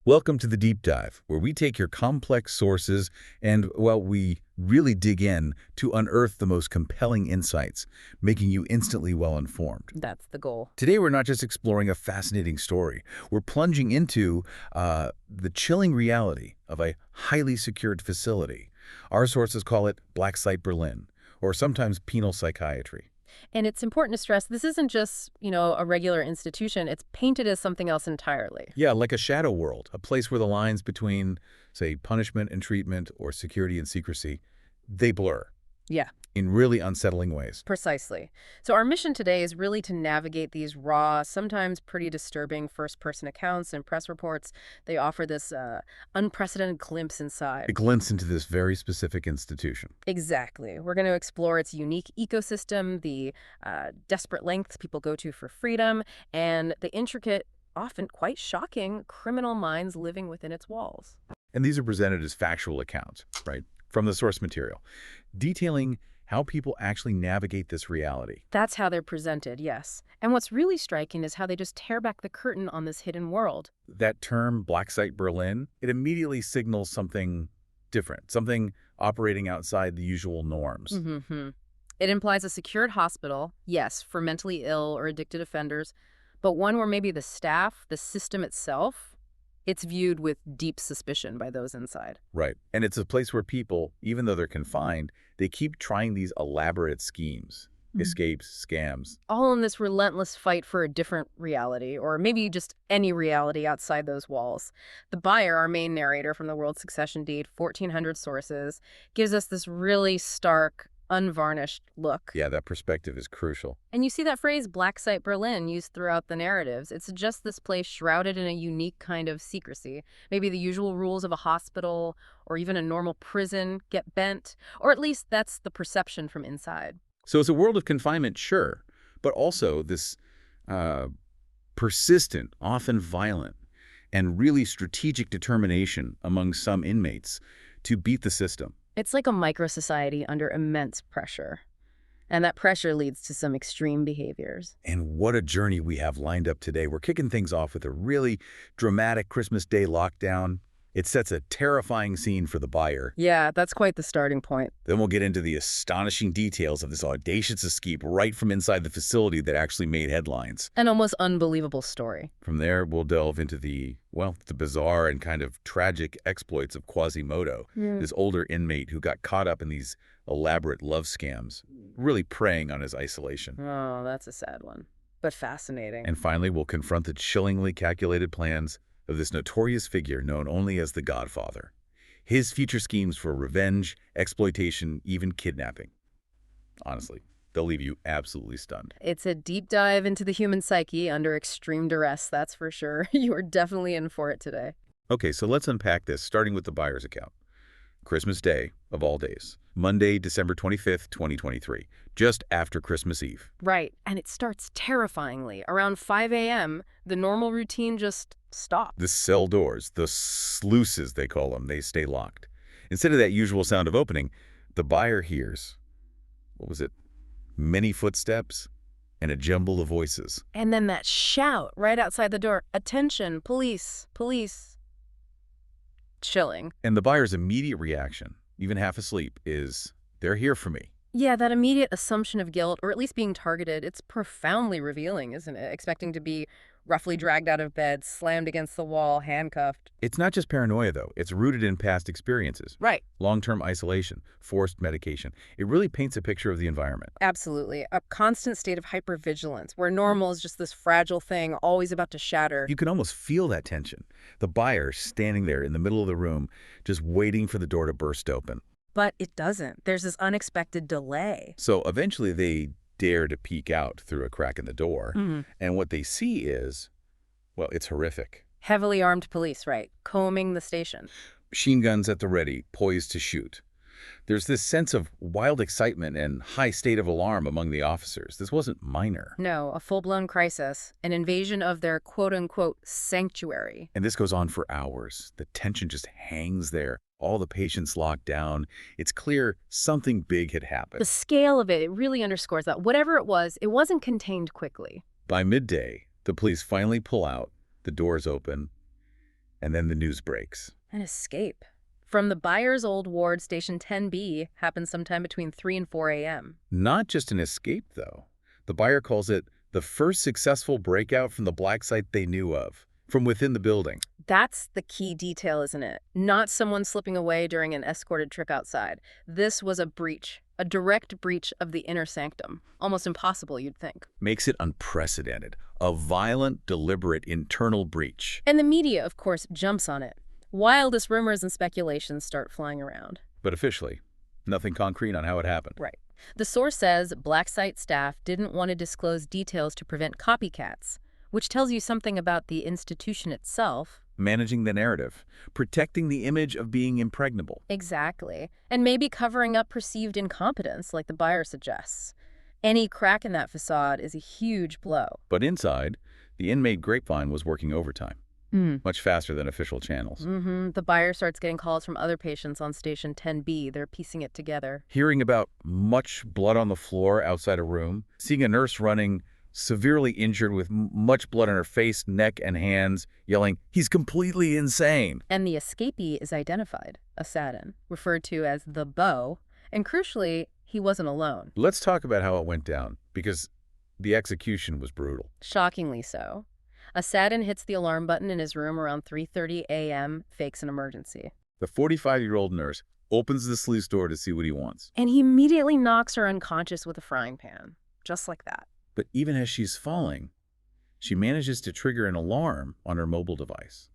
Welcome to the Deep Dive, where we take your complex sources and, well, we really dig in to unearth the most compelling insights, making you instantly well-informed. That's the goal. Today, we're not just exploring a fascinating story. We're plunging into the chilling reality of a highly secured facility. Our sources call it Black Site Berlin, or sometimes penal psychiatry. And it's important to stress this isn't just, a regular institution. It's painted as something else entirely. Yeah, like a shadow world, a place where the lines between, say, punishment and treatment or security and secrecy, they blur Yeah, in really unsettling ways. precisely. So our mission today is really to navigate these raw, sometimes pretty disturbing first-person accounts and press reports. They offer this unprecedented glimpse inside. A glimpse into this very specific institution. Exactly. We're going to explore its unique ecosystem, the desperate lengths people go to for freedom, and the intricate, often quite shocking, criminal minds living within its walls. And these are presented as factual accounts, right, from the source material, detailing how people actually navigate this reality. That's how they're presented, yes. And what's really striking is how they just tear back the curtain on this hidden world. That term, Black Site Berlin, it immediately signals something different, something operating outside the usual norms. Mm-hmm. It implies a secured hospital, yes, for mentally ill or addicted offenders, but one where maybe the staff, the system itself, it's viewed with deep suspicion by those inside. Right. And it's a place where people, even though they're confined, they keep trying these elaborate schemes, escapes, scams. All in this relentless fight for a different reality, or maybe just any reality outside those walls. The buyer, our main narrator from the World Succession Deed, 1400 sources, gives us this really stark, unvarnished look. Yeah, that perspective is crucial. And you see that phrase, Black Site Berlin, used throughout the narratives. It's just this place shrouded in a unique kind of secrecy. Maybe the usual rules of a hospital or even a normal prison get bent, or at least that's the perception from inside. So it's a world of confinement, sure, but also this persistent, often violent, and really strategic determination among some inmates to beat the system. It's like a micro-society under immense pressure. And that pressure leads to some extreme behaviors. And what a journey we have lined up today. We're kicking things off with a really dramatic Christmas Day lockdown. It sets a terrifying scene for the buyer. Yeah, that's quite the starting point. Then we'll get into the astonishing details of this audacious escape right from inside the facility that actually made headlines. An almost unbelievable story. From there, we'll delve into the bizarre and kind of tragic exploits of Quasimodo, this older inmate who got caught up in these elaborate love scams, really preying on his isolation. Oh, that's a sad one, but fascinating. And finally, we'll confront the chillingly calculated plans of this notorious figure known only as the Godfather. His future schemes for revenge, exploitation, even kidnapping. Honestly, they'll leave you absolutely stunned. It's a deep dive into the human psyche under extreme duress, that's for sure. You are definitely in for it today. Okay, so let's unpack this, starting with the buyer's account. Christmas Day, of all days. Monday, December 25th, 2023, just after Christmas Eve. Right, and it starts terrifyingly. Around 5 a.m., the normal routine just stops. The cell doors, the sluices they call them, they stay locked. Instead of that usual sound of opening, the buyer hears, many footsteps and a jumble of voices. And then that shout right outside the door, "Attention, police, police." Chilling. And the buyer's immediate reaction, even half asleep, is, they're here for me. Yeah, that immediate assumption of guilt, or at least being targeted, it's profoundly revealing, isn't it? Expecting to be roughly dragged out of bed, slammed against the wall, handcuffed. It's not just paranoia, though. It's rooted in past experiences. Right. Long-term isolation, forced medication. It really paints a picture of the environment. Absolutely. A constant state of hypervigilance, where normal is just this fragile thing, always about to shatter. You can almost feel that tension. The buyer standing there in the middle of the room, just waiting for the door to burst open. But it doesn't. There's this unexpected delay. So eventually they dare to peek out through a crack in the door. And what they see is, it's horrific. Heavily armed police, right, combing the station. Machine guns at the ready, poised to shoot. There's this sense of wild excitement and high state of alarm among the officers. This wasn't minor. No, a full-blown crisis, an invasion of their quote-unquote sanctuary. And this goes on for hours. The tension just hangs there. All the patients locked down. It's clear something big had happened. The scale of it really underscores that. Whatever it wasn't contained quickly. By midday, the police finally pull out, the doors open, And then the news breaks. An escape. From the buyer's old ward, Station 10B, happened sometime between 3 and 4 a.m. Not just an escape, though. The buyer calls it the first successful breakout from the black site they knew of, from within the building. That's the key detail, isn't it? Not someone slipping away during an escorted trip outside. This was a breach, a direct breach of the inner sanctum. Almost impossible, you'd think. Makes it unprecedented. A violent, deliberate internal breach. And the media, of course, jumps on it. Wildest rumors and speculations start flying around. But officially, nothing concrete on how it happened. Right. The source says black site staff didn't want to disclose details to prevent copycats, which tells you something about the institution itself. Managing the narrative, protecting the image of being impregnable. Exactly. And maybe covering up perceived incompetence, like the buyer suggests. Any crack in that facade is a huge blow. But inside, the inmate grapevine was working overtime. Much faster than official channels. The buyer starts getting calls from other patients on Station 10B. They're piecing it together. Hearing about much blood on the floor outside a room, seeing a nurse running severely injured with much blood on her face, neck, and hands, yelling, "He's completely insane!" And the escapee is identified, Assadin, referred to as the Beau, and crucially, he wasn't alone. Let's talk about how it went down, because the execution was brutal. Shockingly so. Assadin hits the alarm button in his room around 3:30 a.m., fakes an emergency. The 45-year-old nurse opens the sluice door to see what he wants. And he immediately knocks her unconscious with a frying pan, just like that. But even as she's falling, she manages to trigger an alarm on her mobile device.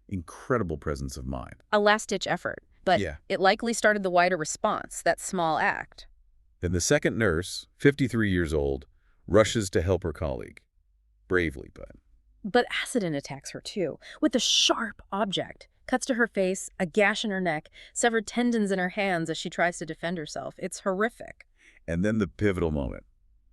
Incredible presence of mind. A last-ditch effort, but it likely started the wider response, that small act. Then the second nurse, 53 years old, rushes to help her colleague. Bravely, But Assadin attacks her too, with a sharp object. Cuts to her face, a gash in her neck, severed tendons in her hands as she tries to defend herself. It's horrific. And then the pivotal moment.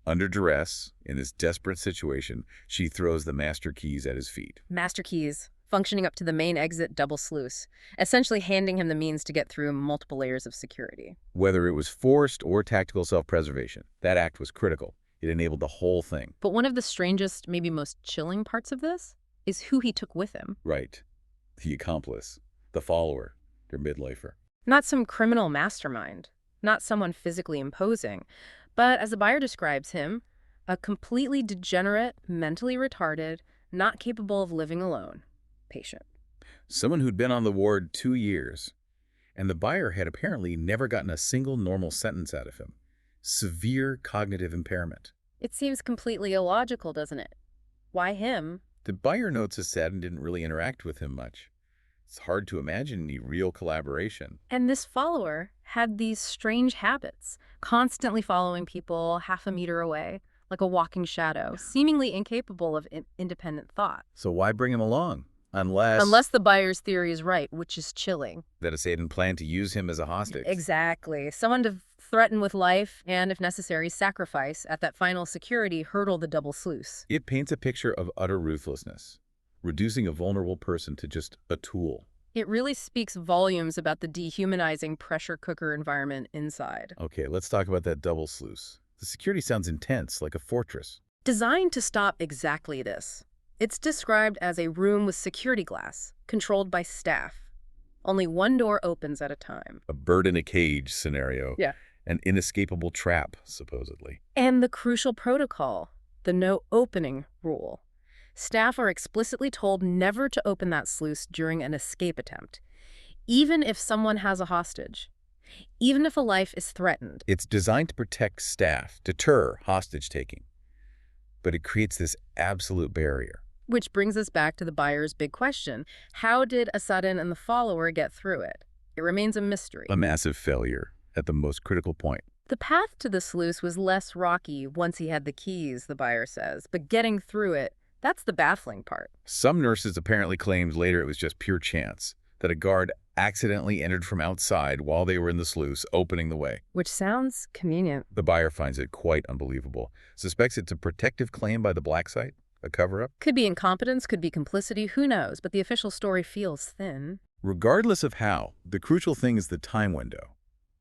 Under duress, in this desperate situation, she throws the master keys at his feet. Master keys, functioning up to the main exit double sluice, essentially handing him the means to get through multiple layers of security. Whether it was forced or tactical self-preservation, that act was critical. It enabled the whole thing. But one of the strangest, maybe most chilling parts of this is who he took with him. Right. The accomplice, the follower, their midlifer. Not some criminal mastermind, not someone physically imposing, but as the buyer describes him, a completely degenerate, mentally retarded, not capable of living alone patient. Someone who'd been on the ward 2 years, and the buyer had apparently never gotten a single normal sentence out of him. Severe cognitive impairment. It seems completely illogical, doesn't it? Why him? The buyer notes Assadin didn't really interact with him much. It's hard to imagine any real collaboration. And this follower had these strange habits, constantly following people half a meter away, like a walking shadow, seemingly incapable of independent thought. So why bring him along? Unless the buyer's theory is right, which is chilling. That Assadin planned to use him as a hostage. Exactly. Someone to threaten with life and, if necessary, sacrifice at that final security hurdle the double sluice. It paints a picture of utter ruthlessness, reducing a vulnerable person to just a tool. It really speaks volumes about the dehumanizing pressure cooker environment inside. Okay, let's talk about that double sluice. The security sounds intense, like a fortress. Designed to stop exactly this. It's described as a room with security glass, controlled by staff. Only one door opens at a time. A bird in a cage scenario. Yeah. An inescapable trap, supposedly. And the crucial protocol, the no opening rule. Staff are explicitly told never to open that sluice during an escape attempt, even if someone has a hostage, even if a life is threatened. It's designed to protect staff, deter hostage-taking, but it creates this absolute barrier. Which brings us back to the buyer's big question. How did Assadin and the follower get through it? It remains a mystery. A massive failure at the most critical point. The path to the sluice was less rocky once he had the keys, the buyer says, but getting through it, that's the baffling part. Some nurses apparently claimed later it was just pure chance, that a guard accidentally entered from outside while they were in the sluice, opening the way. Which sounds convenient. The buyer finds it quite unbelievable. Suspects it's a protective claim by the black site, a cover-up. Could be incompetence, could be complicity, who knows, but the official story feels thin. Regardless of how, the crucial thing is the time window.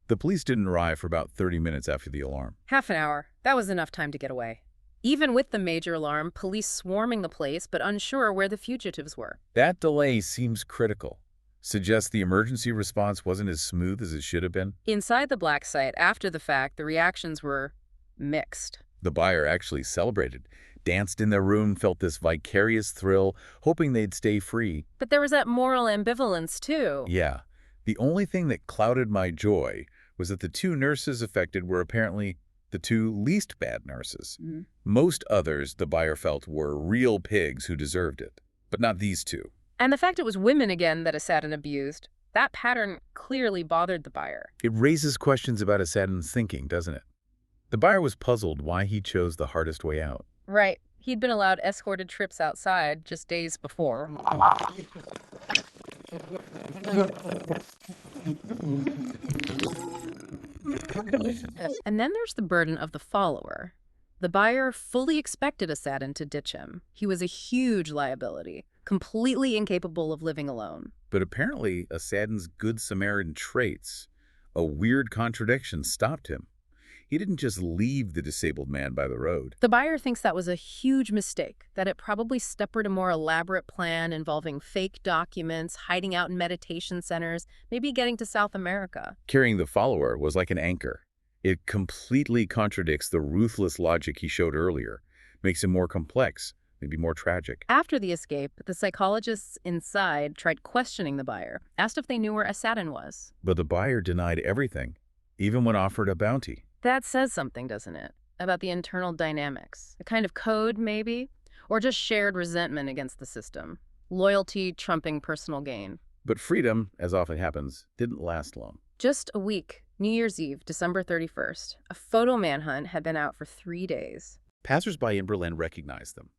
The police didn't arrive for about 30 minutes after the alarm. Half an hour. That was enough time to get away. Even with the major alarm, police swarming the place but unsure where the fugitives were. That delay seems critical. Suggests the emergency response wasn't as smooth as it should have been. Inside the black site, after the fact, the reactions were mixed. The buyer actually celebrated, danced in their room, felt this vicarious thrill, hoping they'd stay free. But there was that moral ambivalence, too. Yeah. The only thing that clouded my joy was that the two nurses affected were apparently the two least bad nurses. Most others, the buyer felt, were real pigs who deserved it, but not these two. And the fact it was women again that Assadin abused, that pattern clearly bothered the buyer. It raises questions about Assadin's thinking, doesn't it? The buyer was puzzled why he chose the hardest way out. Right. He'd been allowed escorted trips outside just days before. And then there's the burden of the follower. The buyer fully expected Assadin to ditch him. He was a huge liability, completely incapable of living alone. But apparently, Assadin's good Samaritan traits, a weird contradiction, stopped him. He didn't just leave the disabled man by the road. The buyer thinks that was a huge mistake, that it probably steppered a more elaborate plan involving fake documents, hiding out in meditation centers, maybe getting to South America. Carrying the follower was like an anchor. It completely contradicts the ruthless logic he showed earlier, makes him more complex, maybe more tragic. After the escape, the psychologists inside tried questioning the buyer, asked if they knew where Assadin was. But the buyer denied everything, even when offered a bounty. That says something, doesn't it? About the internal dynamics. A kind of code, maybe? Or just shared resentment against the system. Loyalty trumping personal gain. But freedom, as often happens, didn't last long. Just a week, New Year's Eve, December 31st, a photo manhunt had been out for 3 days. Passers-by in Berlin recognized them,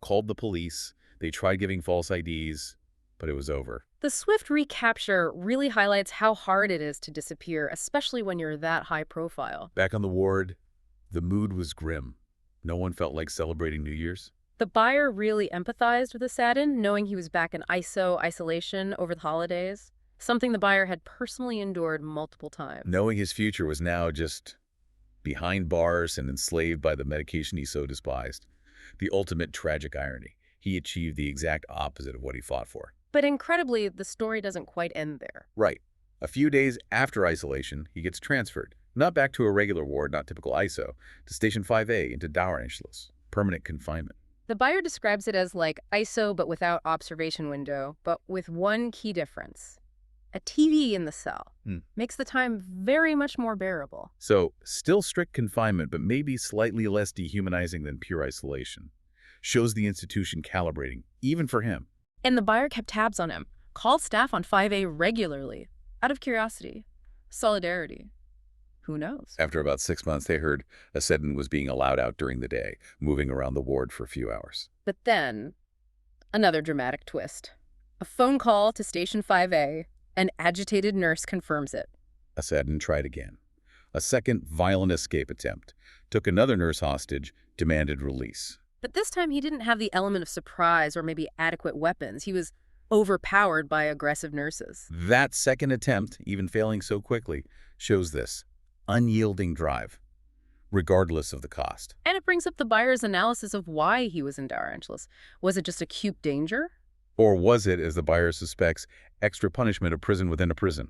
called the police, they tried giving false IDs, but it was over. The swift recapture really highlights how hard it is to disappear, especially when you're that high profile. Back on the ward, the mood was grim. No one felt like celebrating New Year's. The buyer really empathized with Assadin, knowing he was back in isolation over the holidays, something the buyer had personally endured multiple times. Knowing his future was now just behind bars and enslaved by the medication he so despised. The ultimate tragic irony. He achieved the exact opposite of what he fought for. But incredibly, the story doesn't quite end there. Right. A few days after isolation, he gets transferred. Not back to a regular ward, not typical ISO, to Station 5A into Daueranschluss, permanent confinement. The buyer describes it as like ISO but without observation window, but with one key difference. A TV in the cell makes the time very much more bearable. So, still strict confinement, but maybe slightly less dehumanizing than pure isolation. Shows the institution calibrating, even for him. And the buyer kept tabs on him, called staff on 5A regularly, out of curiosity, solidarity. Who knows? After about 6 months, they heard Assadin was being allowed out during the day, moving around the ward for a few hours. But then, another dramatic twist. A phone call to Station 5A. An agitated nurse confirms it. Assadin tried again. A second violent escape attempt. Took another nurse hostage, demanded release. But this time he didn't have the element of surprise or maybe adequate weapons. He was overpowered by aggressive nurses. That second attempt, even failing so quickly, shows this unyielding drive, regardless of the cost. And it brings up the buyer's analysis of why he was in Daueranschluss. Was it just acute danger? Or was it, as the buyer suspects, extra punishment of prison within a prison?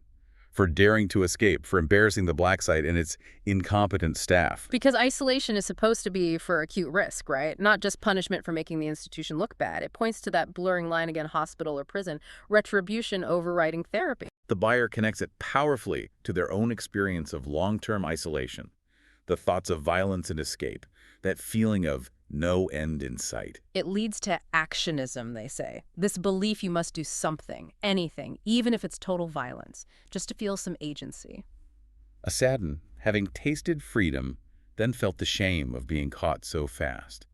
For daring to escape, for embarrassing the black site and its incompetent staff. Because isolation is supposed to be for acute risk, right? Not just punishment for making the institution look bad. It points to that blurring line against hospital or prison, retribution overriding therapy. The buyer connects it powerfully to their own experience of long-term isolation, the thoughts of violence and escape, that feeling of no end in sight. It leads to actionism, they say. This belief you must do something, anything, even if it's total violence, just to feel some agency. Assadin, having tasted freedom, then felt the shame of being caught so fast.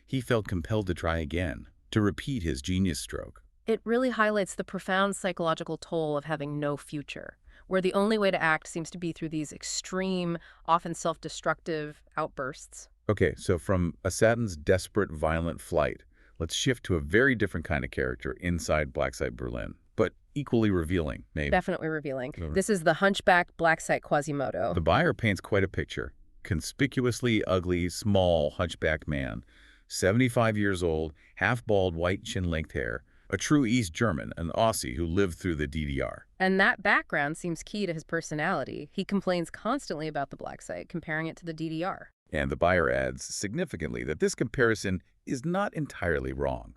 He felt compelled to try again, to repeat his genius stroke. It really highlights the profound psychological toll of having no future, where the only way to act seems to be through these extreme, often self-destructive outbursts. Okay, so from Assadin's desperate, violent flight, let's shift to a very different kind of character inside Black Site Berlin, but equally revealing, maybe. Definitely revealing. This is the hunchback Black Site Quasimodo. The buyer paints quite a picture. conspicuously ugly, small, hunchback man, 75 years old, half-bald, white chin-length hair, a true East German, an Aussie who lived through the DDR. And that background seems key to his personality. He complains constantly about the black site, comparing it to the DDR. And the buyer adds significantly that this comparison is not entirely wrong,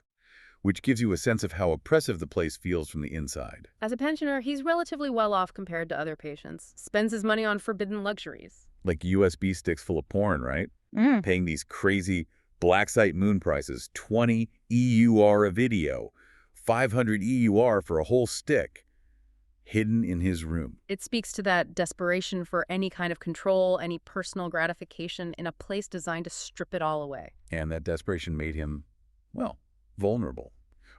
which gives you a sense of how oppressive the place feels from the inside. As a pensioner, he's relatively well off compared to other patients. Spends his money on forbidden luxuries. Like USB sticks full of porn, right? Paying these crazy black site moon prices, 20 EUR a video, 500 EUR for a whole stick, hidden in his room. It speaks to that desperation for any kind of control, any personal gratification in a place designed to strip it all away. And that desperation made him, well, vulnerable,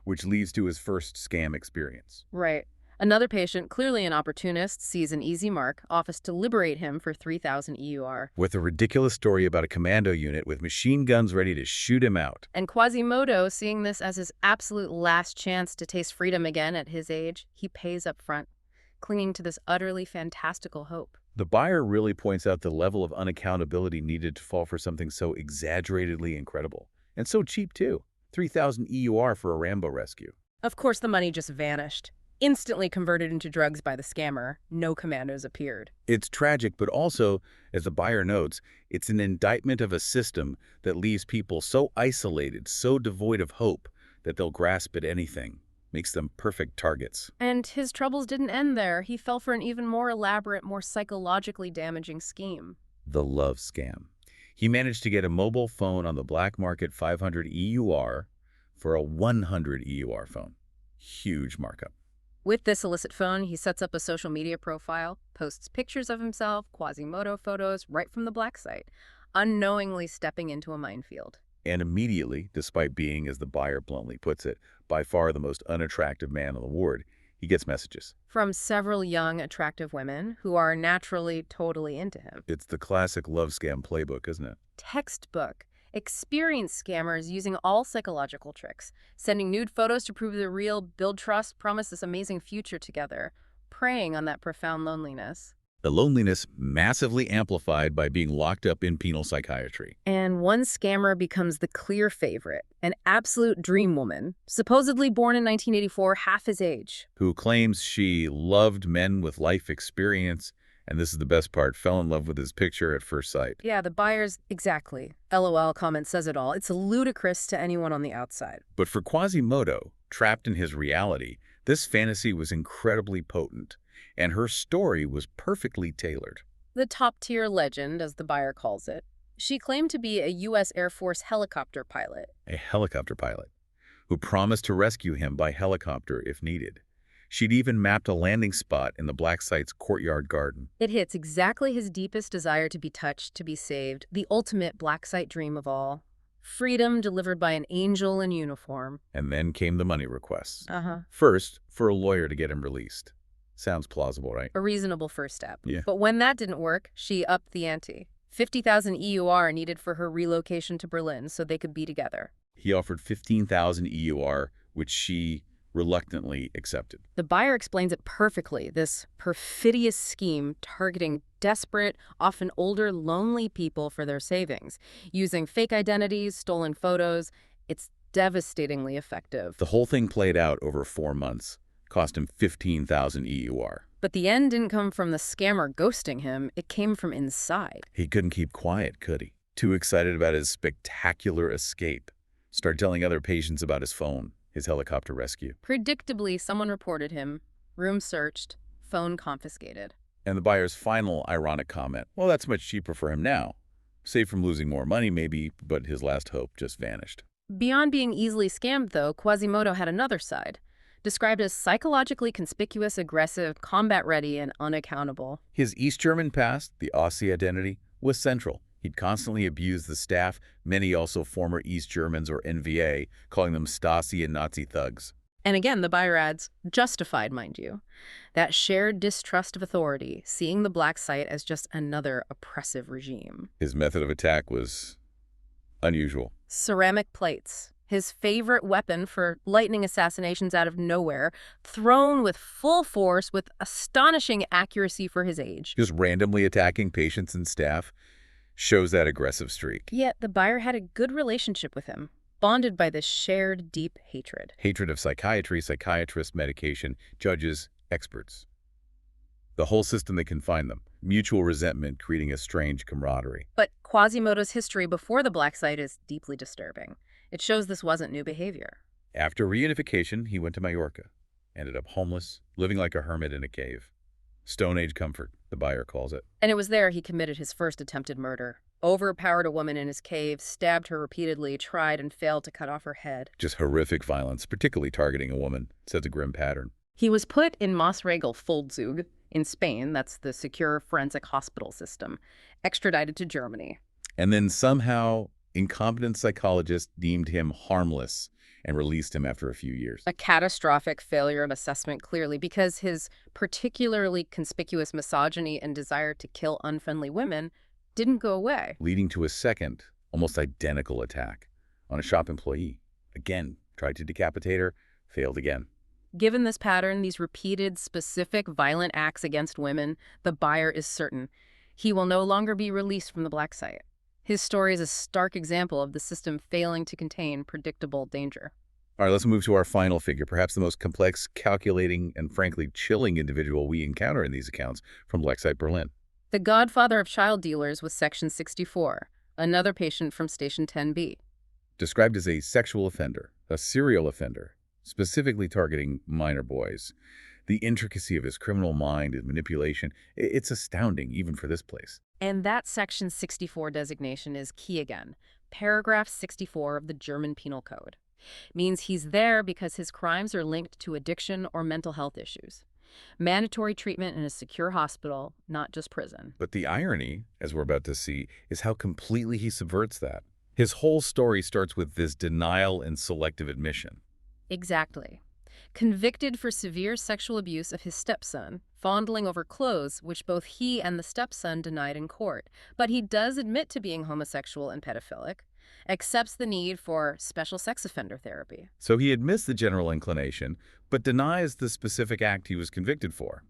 which leads to his first scam experience. Right. Another patient, clearly an opportunist, sees an easy mark, offers to liberate him for 3,000 EUR. With a ridiculous story about a commando unit with machine guns ready to shoot him out. And Quasimodo, seeing this as his absolute last chance to taste freedom again at his age, he pays up front, clinging to this utterly fantastical hope. The buyer really points out the level of unaccountability needed to fall for something so exaggeratedly incredible. And so cheap, too. 3,000 EUR for a Rambo rescue. Of course, the money just vanished. Instantly converted into drugs by the scammer. No commandos appeared. It's tragic, but also, as the buyer notes, it's an indictment of a system that leaves people so isolated, so devoid of hope, that they'll grasp at anything. Makes them perfect targets. And his troubles didn't end there. He fell for an even more elaborate, more psychologically damaging scheme. The love scam. He managed to get a mobile phone on the black market, 500 EUR, for a 100 EUR phone. Huge markup. With this illicit phone, he sets up a social media profile, posts pictures of himself, Quasimodo photos, right from the black site, unknowingly stepping into a minefield. And immediately, despite being, as the buyer bluntly puts it, by far the most unattractive man on the ward, he gets messages. From several young, attractive women who are naturally totally into him. It's the classic love scam playbook, isn't it? Textbook. Experienced scammers using all psychological tricks, sending nude photos to prove they're real, build trust, promise this amazing future together, preying on that profound loneliness. The loneliness massively amplified by being locked up in penal psychiatry. And one scammer becomes the clear favorite, an absolute dream woman, supposedly born in 1984, half his age. Who claims she loved men with life experience, and this is the best part, fell in love with his picture at first sight. Yeah, the buyer's exactly. LOL comment says it all. It's ludicrous to anyone on the outside. But for Quasimodo, trapped in his reality, this fantasy was incredibly potent, and her story was perfectly tailored. The top-tier legend, as the buyer calls it, she claimed to be a U.S. Air Force helicopter pilot. A helicopter pilot, who promised to rescue him by helicopter if needed. She'd even mapped a landing spot in the black site's courtyard garden. It hits exactly his deepest desire to be touched, to be saved, the ultimate black site dream of all. Freedom delivered by an angel in uniform. And then came the money requests. Uh-huh. First, for a lawyer to get him released. Sounds plausible, right? A reasonable first step. Yeah. But when that didn't work, she upped the ante. 50,000 EUR needed for her relocation to Berlin so they could be together. He offered 15,000 EUR, which she reluctantly accepted. The buyer explains it perfectly, this perfidious scheme targeting desperate, often older, lonely people for their savings, using fake identities, stolen photos. It's devastatingly effective. The whole thing played out over 4 months, cost him 15,000 EUR. But the end didn't come from the scammer ghosting him, it came from inside. He couldn't keep quiet, could he? Too excited about his spectacular escape. Started telling other patients about his phone, his helicopter rescue. Predictably, someone reported him, room searched, phone confiscated. And the buyer's final ironic comment, well, that's much cheaper for him now. Saved from losing more money, maybe, but his last hope just vanished. Beyond being easily scammed, though, Quasimodo had another side. Described as psychologically conspicuous, aggressive, combat-ready, and unaccountable. His East German past, the Aussie identity, was central. He'd constantly abused the staff, many also former East Germans or NVA, calling them Stasi and Nazi thugs. And again, the buyer adds, justified, mind you. That shared distrust of authority, seeing the black site as just another oppressive regime. His method of attack was unusual. Ceramic plates, his favorite weapon for lightning assassinations out of nowhere, thrown with full force with astonishing accuracy for his age. Just randomly attacking patients and staff. Shows that aggressive streak. Yet the buyer had a good relationship with him, bonded by this shared deep hatred. Hatred of psychiatry, psychiatrists, medication, judges, experts. The whole system that confined them. Mutual resentment creating a strange camaraderie. But Quasimodo's history before the black site is deeply disturbing. It shows this wasn't new behavior. After reunification, he went to Majorca. Ended up homeless, living like a hermit in a cave. Stone Age comfort, the buyer calls it. And it was there he committed his first attempted murder. Overpowered a woman in his cave, stabbed her repeatedly, tried and failed to cut off her head. Just horrific violence, particularly targeting a woman, sets a grim pattern. He was put in Maasregel in Spain, that's the secure forensic hospital system, extradited to Germany. And then somehow, incompetent psychologists deemed him harmless and released him after a few years. A catastrophic failure of assessment, clearly, because his particularly conspicuous misogyny and desire to kill unfriendly women didn't go away. Leading to a second, almost identical attack on a shop employee. Again, tried to decapitate her, failed again. Given this pattern, these repeated, specific, violent acts against women, the buyer is certain he will no longer be released from the black site. His story is a stark example of the system failing to contain predictable danger. All right, let's move to our final figure, perhaps the most complex, calculating, and frankly chilling individual we encounter in these accounts from Black Site Berlin. The godfather of child dealers was Section 64, another patient from Station 10B. Described as a sexual offender, a serial offender, specifically targeting minor boys. The intricacy of his criminal mind, his manipulation, it's astounding even for this place. And that Section 64 designation is key again. Paragraph 64 of the German Penal Code means he's there because his crimes are linked to addiction or mental health issues. Mandatory treatment in a secure hospital, not just prison. But the irony, as we're about to see, is how completely he subverts that. His whole story starts with this denial and selective admission. Exactly. Convicted for severe sexual abuse of his stepson, fondling over clothes, which both he and the stepson denied in court. But he does admit to being homosexual and pedophilic, accepts the need for special sex offender therapy. So he admits the general inclination, but denies the specific act he was convicted for,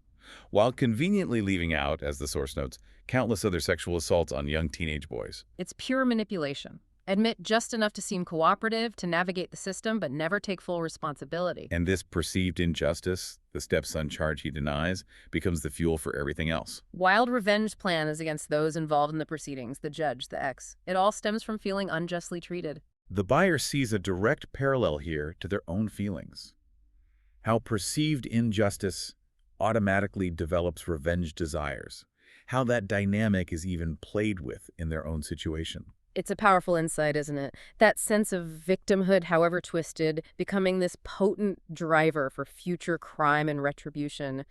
while conveniently leaving out, as the source notes, countless other sexual assaults on young teenage boys. It's pure manipulation. Admit just enough to seem cooperative, to navigate the system, but never take full responsibility. And this perceived injustice, the stepson charge he denies, becomes the fuel for everything else. Wild revenge plans against those involved in the proceedings, the judge, the ex. It all stems from feeling unjustly treated. The buyer sees a direct parallel here to their own feelings. How perceived injustice automatically develops revenge desires. How that dynamic is even played with in their own situation. It's a powerful insight, isn't it? That sense of victimhood, however twisted, becoming this potent driver for future crime and retribution,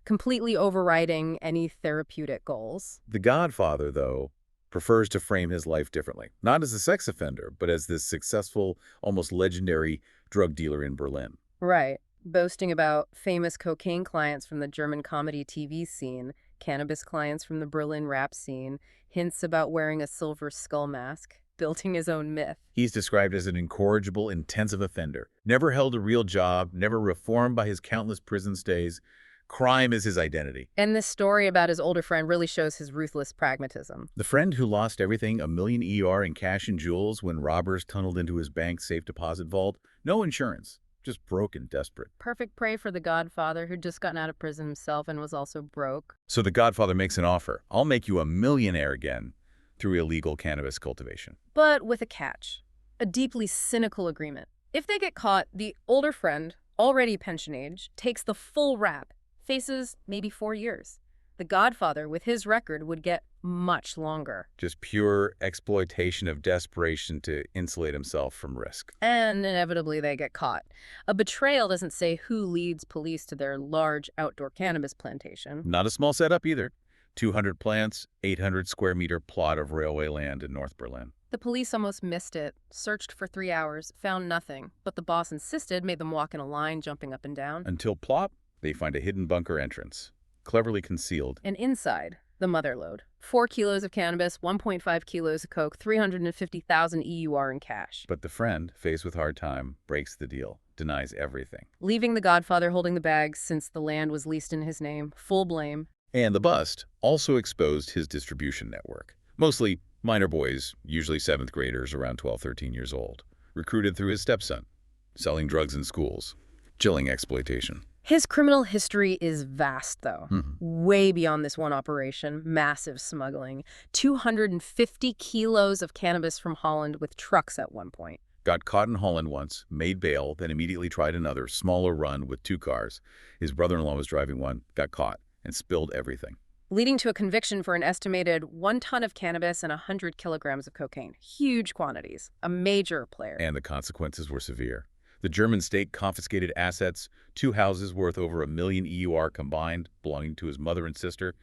completely overriding any therapeutic goals. The Godfather, though, prefers to frame his life differently. Not as a sex offender, but as this successful, almost legendary drug dealer in Berlin. Right. Boasting about famous cocaine clients from the German comedy TV scene, cannabis clients from the Berlin rap scene, hints about wearing a silver skull mask, building his own myth. He's described as an incorrigible, intensive offender. Never held a real job, never reformed by his countless prison stays. Crime is his identity. And this story about his older friend really shows his ruthless pragmatism. The friend who lost everything, $1 million ER in cash and jewels when robbers tunneled into his bank's safe deposit vault. No insurance. Just broke and desperate. Perfect prey for the Godfather, who'd just gotten out of prison himself and was also broke. So the Godfather makes an offer. I'll make you a millionaire again through illegal cannabis cultivation. But with a catch. A deeply cynical agreement. If they get caught, the older friend, already pension age, takes the full rap, faces maybe 4 years. The Godfather, with his record, would get much longer. Just pure exploitation of desperation to insulate himself from risk. And inevitably they get caught. A betrayal doesn't say who leads police to their large outdoor cannabis plantation. Not a small setup either. 200 plants, 800 square meter plot of railway land in North Berlin. The police almost missed it, searched for 3 hours, found nothing. But the boss insisted, made them walk in a line, jumping up and down. Until plop, they find a hidden bunker entrance, cleverly concealed. And inside, the mother lode. 4 kilos of cannabis, 1.5 kilos of coke, 350,000 EUR in cash. But the friend, faced with hard time, breaks the deal, denies everything. Leaving the Godfather holding the bags since the land was leased in his name, full blame. And the bust also exposed his distribution network. Mostly Minor boys, usually 7th graders around 12, 13 years old, recruited through his stepson, selling drugs in schools, chilling exploitation. His criminal history is vast, though. Mhm. Way beyond this one operation, massive smuggling. 250 kilos of cannabis from Holland with trucks at one point. Got caught in Holland once, made bail, then immediately tried another, smaller run with 2 cars. His brother-in-law was driving one, got caught, and spilled everything. Leading to a conviction for an estimated 1 ton of cannabis and 100 kilograms of cocaine. Huge quantities. A major player. And the consequences were severe. The German state confiscated assets, 2 houses worth over $1 million EUR combined, belonging to his mother and sister,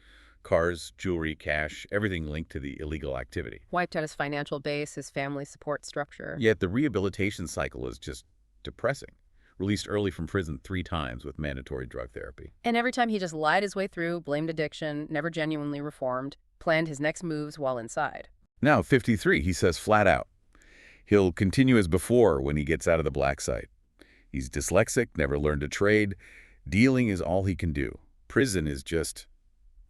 cars, jewelry, cash, everything linked to the illegal activity. Wiped out his financial base, his family support structure. Yet the rehabilitation cycle is just depressing. Released early from prison 3 times with mandatory drug therapy. And every time he just lied his way through, blamed addiction, never genuinely reformed, planned his next moves while inside. Now, 53, he says flat out. He'll continue as before when he gets out of the black site. He's dyslexic, never learned a trade. Dealing is all he can do. Prison is just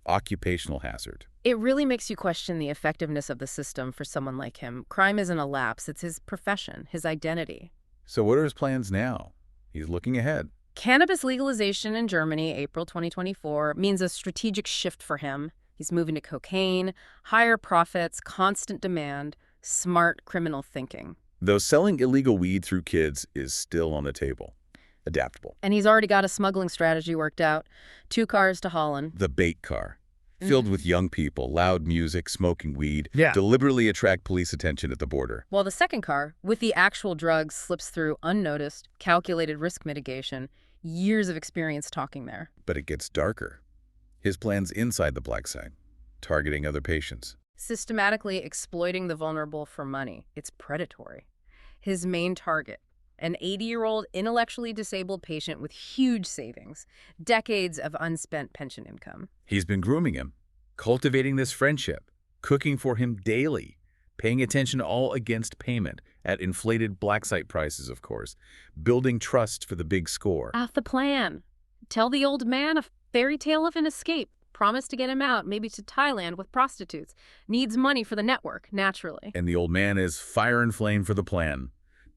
occupational hazard. It really makes you question the effectiveness of the system for someone like him. Crime isn't a lapse, it's his profession, his identity. So what are his plans now? He's looking ahead. Cannabis legalization in Germany, April 2024, means a strategic shift for him. He's moving to cocaine, higher profits, constant demand, smart criminal thinking. Though selling illegal weed through kids is still on the table. Adaptable. And he's already got a smuggling strategy worked out. 2 cars to Holland. The bait car. Filled with young people, loud music, smoking weed, Yeah. deliberately attract police attention at the border. While the second car, with the actual drugs, slips through unnoticed, calculated risk mitigation, years of experience talking there. But it gets darker. His plan's inside the black site, targeting other patients. Systematically exploiting the vulnerable for money. It's predatory. His main target, an 80-year-old intellectually disabled patient with huge savings, decades of unspent pension income. He's been grooming him, cultivating this friendship, cooking for him daily, paying attention all against payment, at inflated black site prices, of course, building trust for the big score. The plan. Tell the old man a fairy tale of an escape. Promise to get him out, maybe to Thailand with prostitutes. Needs money for the network, naturally. And the old man is fire and flame for the plan.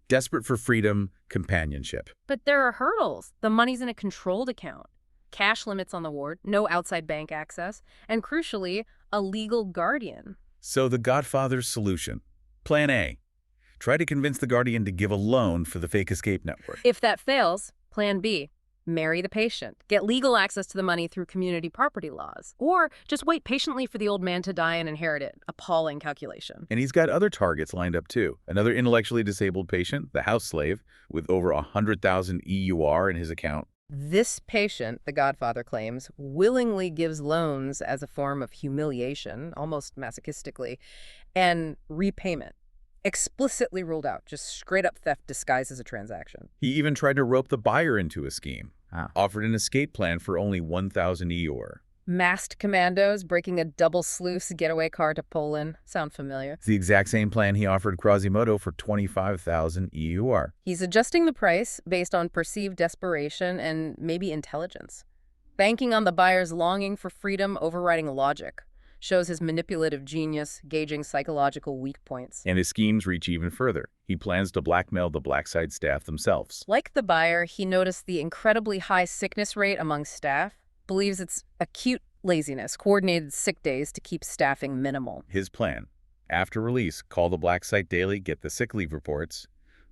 Desperate for freedom, companionship. But there are hurdles. The money's in a controlled account. Cash limits on the ward, no outside bank access, and crucially, a legal guardian. So the Godfather's solution. Plan A. Try to convince the guardian to give a loan for the fake escape network. If that fails, plan B. Marry the patient. Get legal access to the money through community property laws. Or just wait patiently for the old man to die and inherit it. Appalling calculation. And he's got other targets lined up too. Another intellectually disabled patient, the house slave, with over 100,000 EUR in his account. This patient, the Godfather claims, willingly gives loans as a form of humiliation, almost masochistically, and repayment. Explicitly ruled out, just straight-up theft disguised as a transaction. He even tried to rope the buyer into a scheme. Ah. Offered an escape plan for only 1,000 EUR. Masked commandos breaking a double sluice getaway car to Poland. Sound familiar? It's the exact same plan he offered Quasimodo for 25,000 EUR. He's adjusting the price based on perceived desperation and maybe intelligence. Banking on the buyer's longing for freedom overriding logic. Shows his manipulative genius, gauging psychological weak points. And his schemes reach even further. He plans to blackmail the blackside staff themselves. Like the buyer, he noticed the incredibly high sickness rate among staff, believes it's acute laziness, coordinated sick days to keep staffing minimal. His plan. After release, call the black site daily, get the sick leave reports,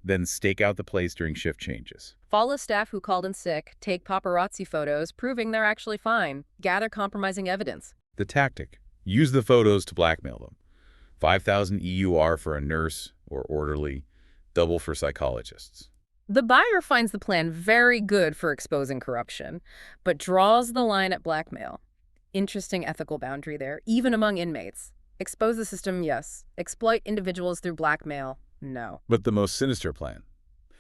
then stake out the place during shift changes. Follow staff who called in sick, take paparazzi photos proving they're actually fine, gather compromising evidence. The tactic. Use the photos to blackmail them. 5,000 EUR for a nurse or orderly, double for psychologists. The buyer finds the plan very good for exposing corruption, but draws the line at blackmail. Interesting ethical boundary there, even among inmates. Expose the system, yes. Exploit individuals through blackmail, no. But the most sinister plan,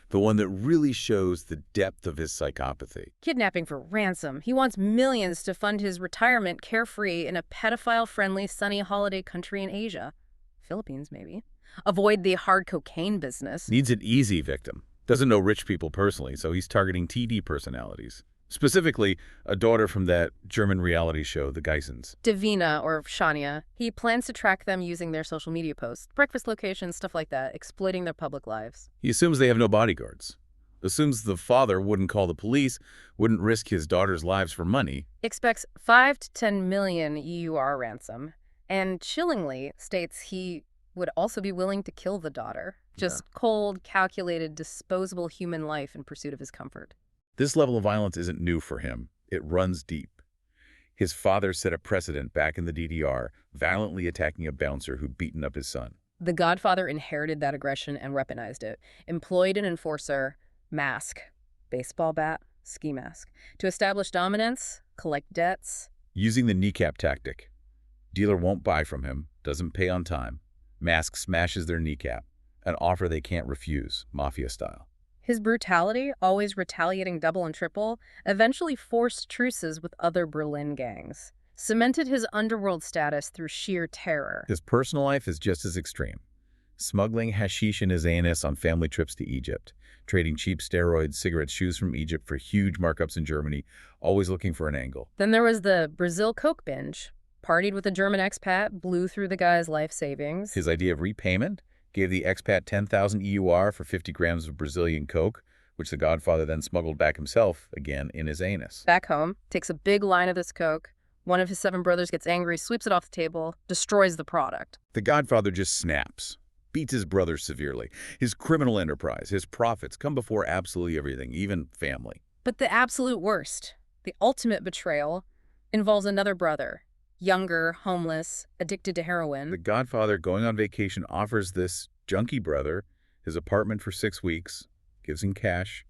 the one that really shows the depth of his psychopathy. Kidnapping for ransom. He wants millions to fund his retirement carefree in a pedophile-friendly sunny holiday country in Asia. Philippines, maybe. Avoid the hard cocaine business. Needs an easy victim. Doesn't know rich people personally, so he's targeting TD personalities. Specifically, a daughter from that German reality show, The Geissens. Davina, or Shania, he plans to track them using their social media posts, breakfast locations, stuff like that, exploiting their public lives. He assumes they have no bodyguards. Assumes the father wouldn't call the police, wouldn't risk his daughter's lives for money. Expects 5 to 10 million EUR ransom, and chillingly states he would also be willing to kill the daughter. Just cold, calculated, disposable human life in pursuit of his comfort. This level of violence isn't new for him. It runs deep. His father set a precedent back in the DDR, violently attacking a bouncer who'd beaten up his son. The Godfather inherited that aggression and weaponized it. Employed an enforcer, mask, baseball bat, ski mask, to establish dominance, collect debts. Using the kneecap tactic. Dealer won't buy from him, doesn't pay on time. Mask smashes their kneecap, an offer they can't refuse, mafia style. His brutality, always retaliating double and triple, eventually forced truces with other Berlin gangs, cemented his underworld status through sheer terror. His personal life is just as extreme. Smuggling hashish in his anus on family trips to Egypt, trading cheap steroids, cigarettes, shoes from Egypt for huge markups in Germany, always looking for an angle. Then there was the Brazil coke binge. Partied with a German expat, blew through the guy's life savings. His idea of repayment? Gave the expat 10,000 EUR for 50 grams of Brazilian coke, which the Godfather then smuggled back himself, again, in his anus. Back home, takes a big line of this coke. One of his 7 brothers gets angry, sweeps it off the table, destroys the product. The Godfather just snaps, beats his brothers severely. His criminal enterprise, his profits, come before absolutely everything, even family. But the absolute worst, the ultimate betrayal, involves another brother. Younger, homeless, addicted to heroin. The Godfather, going on vacation, offers this junkie brother his apartment for 6 weeks, gives him cash.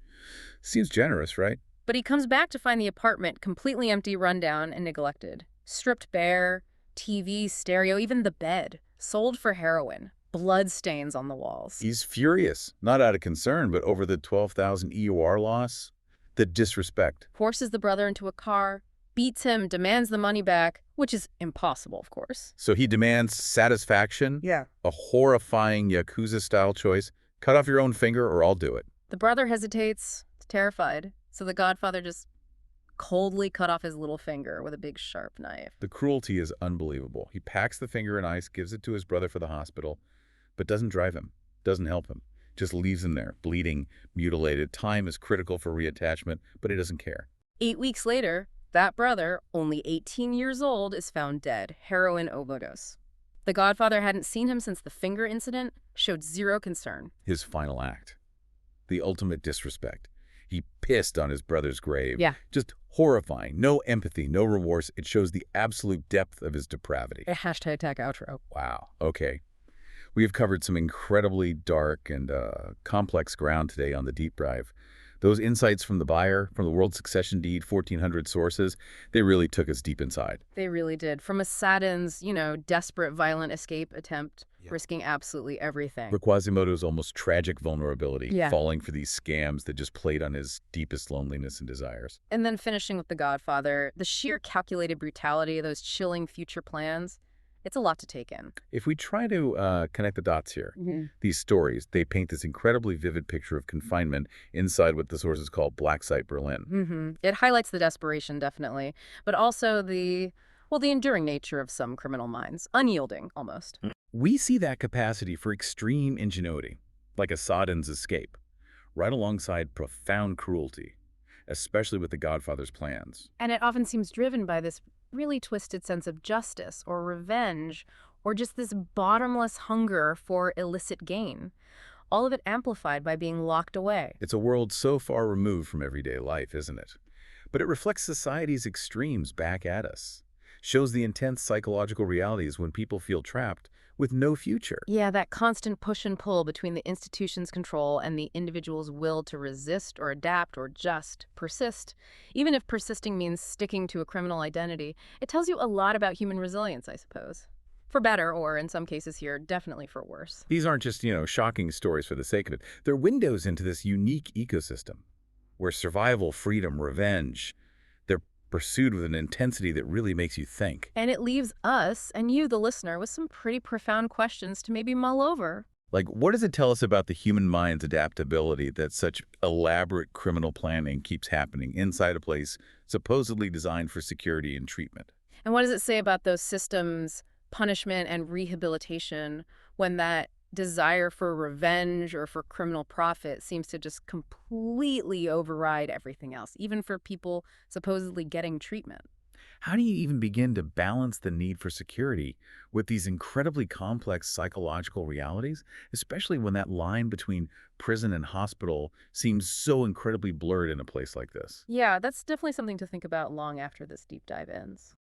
Seems generous, right? But he comes back to find the apartment completely empty, rundown, and neglected. Stripped bare, TV, stereo, even the bed, sold for heroin. Blood stains on the walls. He's furious, not out of concern, but over the 12,000 EUR loss. The disrespect. Forces the brother into a car, beats him, demands the money back, which is impossible, of course. So he demands satisfaction? Yeah. A horrifying Yakuza-style choice. Cut off your own finger or I'll do it. The brother hesitates, terrified, so the Godfather just coldly cut off his little finger with a big sharp knife. The cruelty is unbelievable. He packs the finger in ice, gives it to his brother for the hospital, but doesn't drive him, doesn't help him. Just leaves him there, bleeding, mutilated. Time is critical for reattachment, but he doesn't care. 8 weeks later, that brother, only 18 years old, is found dead, heroin overdose. The Godfather hadn't seen him since the finger incident, showed zero concern. His final act. The ultimate disrespect. He pissed on his brother's grave. Yeah. Just horrifying. No empathy, no remorse. It shows the absolute depth of his depravity. A hashtag tag outro. Wow. Okay. We have covered some incredibly dark and complex ground today on the deep dive. Those insights from the buyer, from the World Succession Deed, 1,400 sources, they really took us deep inside. They really did. From Assadin's, desperate, violent escape attempt, risking absolutely everything. For Quasimodo's almost tragic vulnerability, Yeah. falling for these scams that just played on his deepest loneliness and desires. And then finishing with The Godfather, the sheer calculated brutality of those chilling future plans, it's a lot to take in. If we try to connect the dots here, these stories, they paint this incredibly vivid picture of confinement inside what the sources call Black Site Berlin. It highlights the desperation, definitely, but also the enduring nature of some criminal minds, unyielding, almost. We see that capacity for extreme ingenuity, like Assadin's escape, right alongside profound cruelty, especially with the Godfather's plans. And it often seems driven by this really twisted sense of justice or revenge, or just this bottomless hunger for illicit gain. All of it amplified by being locked away. It's a world so far removed from everyday life, isn't it? But it reflects society's extremes back at us. Shows the intense psychological realities when people feel trapped with no future. Yeah, that constant push and pull between the institution's control and the individual's will to resist or adapt or just persist. Even if persisting means sticking to a criminal identity, it tells you a lot about human resilience, I suppose. For better, or in some cases here, definitely for worse. These aren't just, shocking stories for the sake of it. They're windows into this unique ecosystem where survival, freedom, revenge, they're pursued with an intensity that really makes you think. And it leaves us, and you, the listener, with some pretty profound questions to maybe mull over. Like, what does it tell us about the human mind's adaptability that such elaborate criminal planning keeps happening inside a place supposedly designed for security and treatment? And what does it say about those systems, punishment and rehabilitation, when that desire for revenge or for criminal profit seems to just completely override everything else, even for people supposedly getting treatment? How do you even begin to balance the need for security with these incredibly complex psychological realities, especially when that line between prison and hospital seems so incredibly blurred in a place like this? Yeah, that's definitely something to think about long after this deep dive ends.